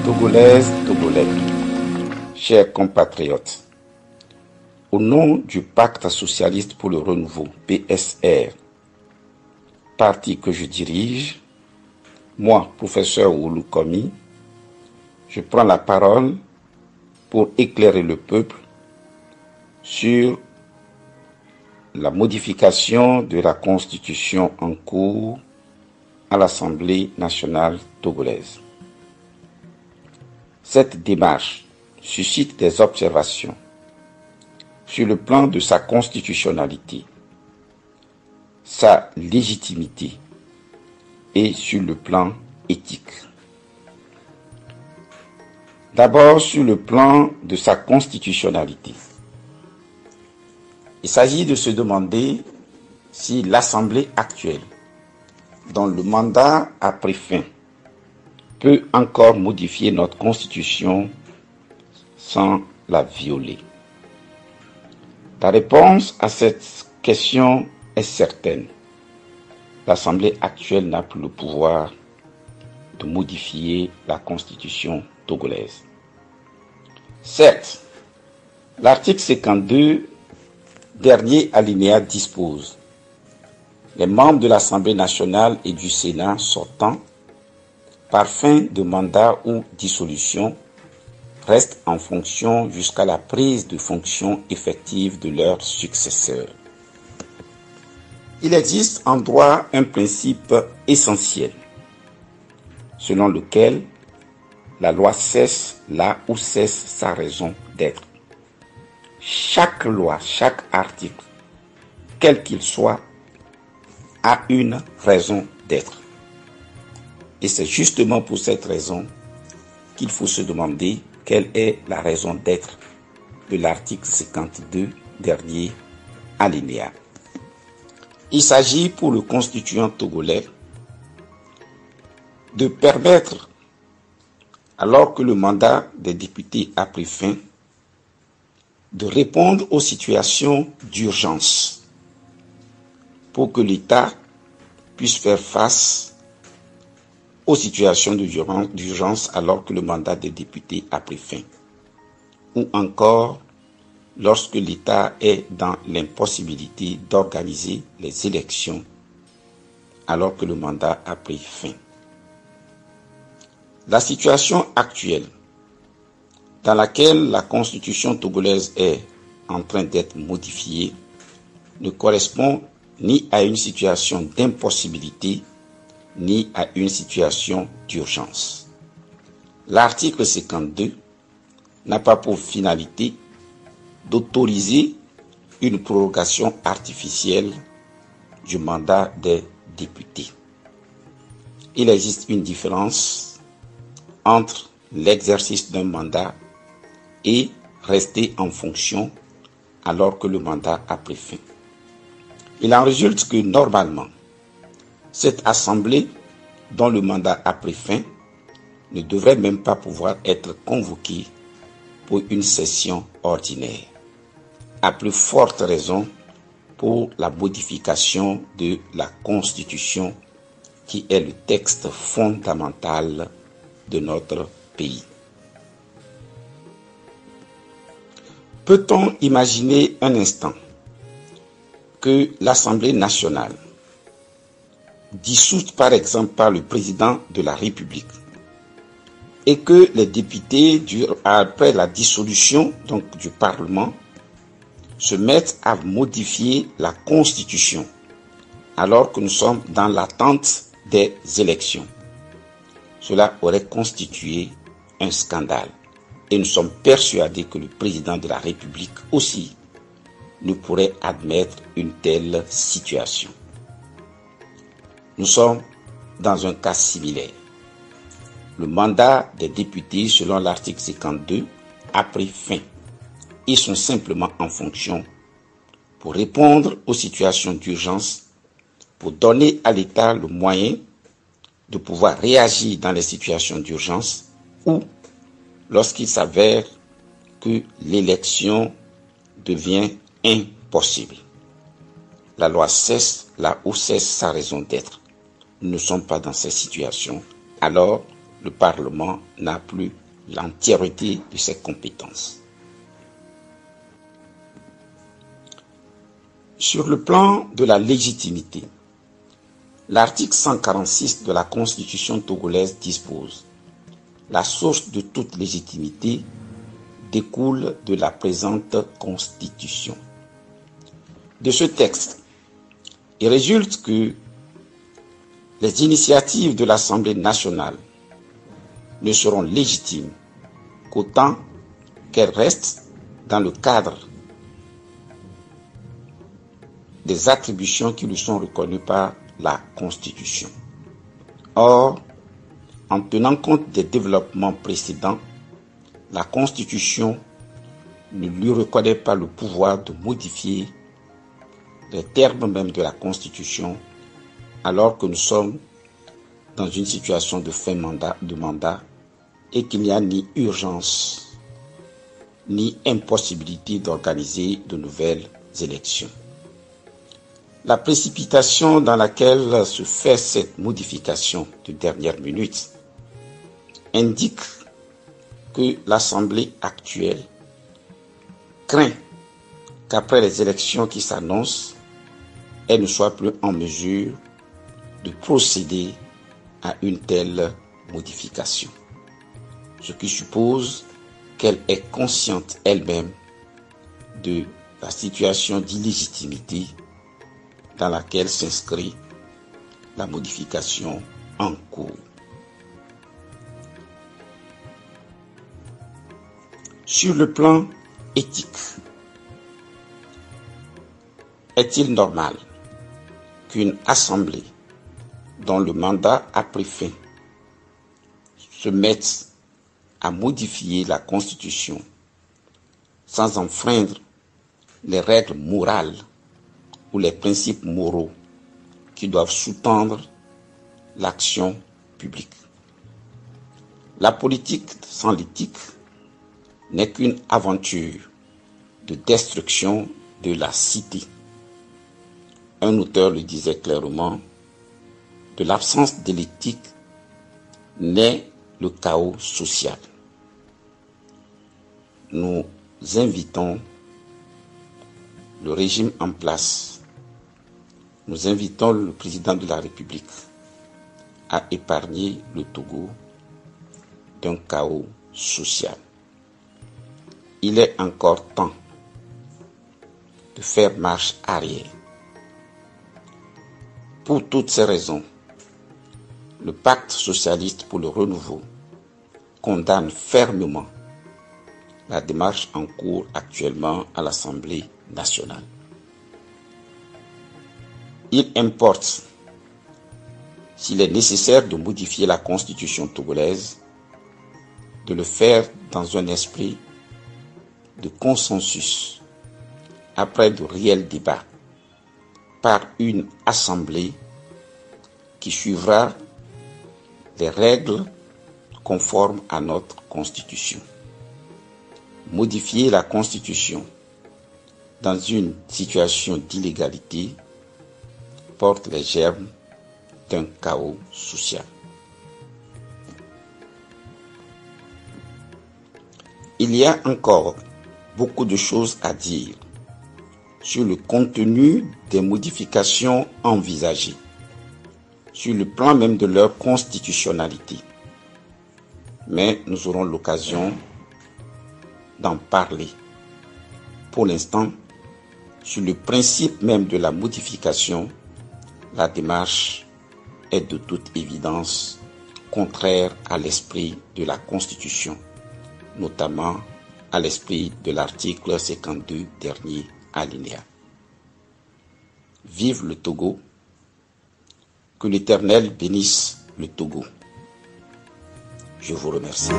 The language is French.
Togolaises, Togolais, chers compatriotes, au nom du Pacte socialiste pour le renouveau, PSR, parti que je dirige, moi, professeur Oulu Komi, je prends la parole pour éclairer le peuple sur la modification de la Constitution en cours à l'Assemblée nationale togolaise. Cette démarche suscite des observations sur le plan de sa constitutionnalité, sa légitimité et sur le plan éthique. D'abord, sur le plan de sa constitutionnalité. Il s'agit de se demander si l'Assemblée actuelle, dont le mandat a pris fin, peut encore modifier notre Constitution sans la violer. La réponse à cette question est certaine. L'Assemblée actuelle n'a plus le pouvoir de modifier la Constitution togolaise. Certes, l'article 52, dernier alinéa dispose: les membres de l'Assemblée nationale et du Sénat sortant, par fin de mandat ou dissolution, restent en fonction jusqu'à la prise de fonction effective de leurs successeurs. Il existe en droit un principe essentiel, selon lequel la loi cesse là où cesse sa raison d'être. Chaque loi, chaque article, quel qu'il soit, a une raison d'être. Et c'est justement pour cette raison qu'il faut se demander quelle est la raison d'être de l'article 52, dernier alinéa. Il s'agit pour le constituant togolais de permettre, alors que le mandat des députés a pris fin, de répondre aux situations d'urgence pour que l'État puisse faire face aux situations d'urgence alors que le mandat des députés a pris fin, ou encore lorsque l'État est dans l'impossibilité d'organiser les élections alors que le mandat a pris fin. La situation actuelle dans laquelle la Constitution togolaise est en train d'être modifiée ne correspond ni à une situation d'impossibilité ni à une situation d'urgence. L'article 52 n'a pas pour finalité d'autoriser une prorogation artificielle du mandat des députés. Il existe une différence entre l'exercice d'un mandat et rester en fonction alors que le mandat a pris fin. Il en résulte que normalement, cette assemblée dont le mandat a pris fin ne devrait même pas pouvoir être convoquée pour une session ordinaire. À plus forte raison pour la modification de la Constitution qui est le texte fondamental de notre pays. Peut-on imaginer un instant que l'Assemblée nationale, dissoute par exemple par le président de la République, et que les députés, après la dissolution donc du Parlement, se mettent à modifier la Constitution, alors que nous sommes dans l'attente des élections? Cela aurait constitué un scandale. Et nous sommes persuadés que le président de la République aussi ne pourrait admettre une telle situation. Nous sommes dans un cas similaire. Le mandat des députés, selon l'article 52, a pris fin. Ils sont simplement en fonction pour répondre aux situations d'urgence, pour donner à l'État le moyen de pouvoir réagir dans les situations d'urgence ou lorsqu'il s'avère que l'élection devient impossible. La loi cesse là où cesse sa raison d'être. Nous ne sommes pas dans ces situations, alors le Parlement n'a plus l'entièreté de ses compétences. Sur le plan de la légitimité, l'article 146 de la Constitution togolaise dispose: la source de toute légitimité découle de la présente Constitution. De ce texte, il résulte que les initiatives de l'Assemblée nationale ne seront légitimes qu'autant qu'elles restent dans le cadre des attributions qui lui sont reconnues par la Constitution. Or, en tenant compte des développements précédents, la Constitution ne lui reconnaît pas le pouvoir de modifier les termes même de la Constitution, alors que nous sommes dans une situation de fin de mandat et qu'il n'y a ni urgence ni impossibilité d'organiser de nouvelles élections. La précipitation dans laquelle se fait cette modification de dernière minute indique que l'Assemblée actuelle craint qu'après les élections qui s'annoncent, elle ne soit plus en mesure de procéder à une telle modification. Ce qui suppose qu'elle est consciente elle-même de la situation d'illégitimité dans laquelle s'inscrit la modification en cours. Sur le plan éthique, est-il normal qu'une assemblée dont le mandat a pris fin se mette à modifier la Constitution sans enfreindre les règles morales ou les principes moraux qui doivent sous-tendre l'action publique? La politique sans l'éthique n'est qu'une aventure de destruction de la cité. Un auteur le disait clairement: de l'absence de l'éthique naît le chaos social. Nous invitons le régime en place, nous invitons le président de la République à épargner le Togo d'un chaos social. Il est encore temps de faire marche arrière. Pour toutes ces raisons, le pacte socialiste pour le renouveau condamne fermement la démarche en cours actuellement à l'Assemblée nationale. Il importe, s'il est nécessaire de modifier la Constitution togolaise, de le faire dans un esprit de consensus, après de réels débats, par une assemblée qui suivra les règles conformes à notre Constitution. Modifier la Constitution dans une situation d'illégalité porte les germes d'un chaos social. Il y a encore beaucoup de choses à dire sur le contenu des modifications envisagées, sur le plan même de leur constitutionnalité. Mais nous aurons l'occasion d'en parler. Pour l'instant, sur le principe même de la modification, la démarche est de toute évidence contraire à l'esprit de la Constitution, notamment à l'esprit de l'article 52, dernier alinéa. Vive le Togo, que l'Éternel bénisse le Togo. Je vous remercie.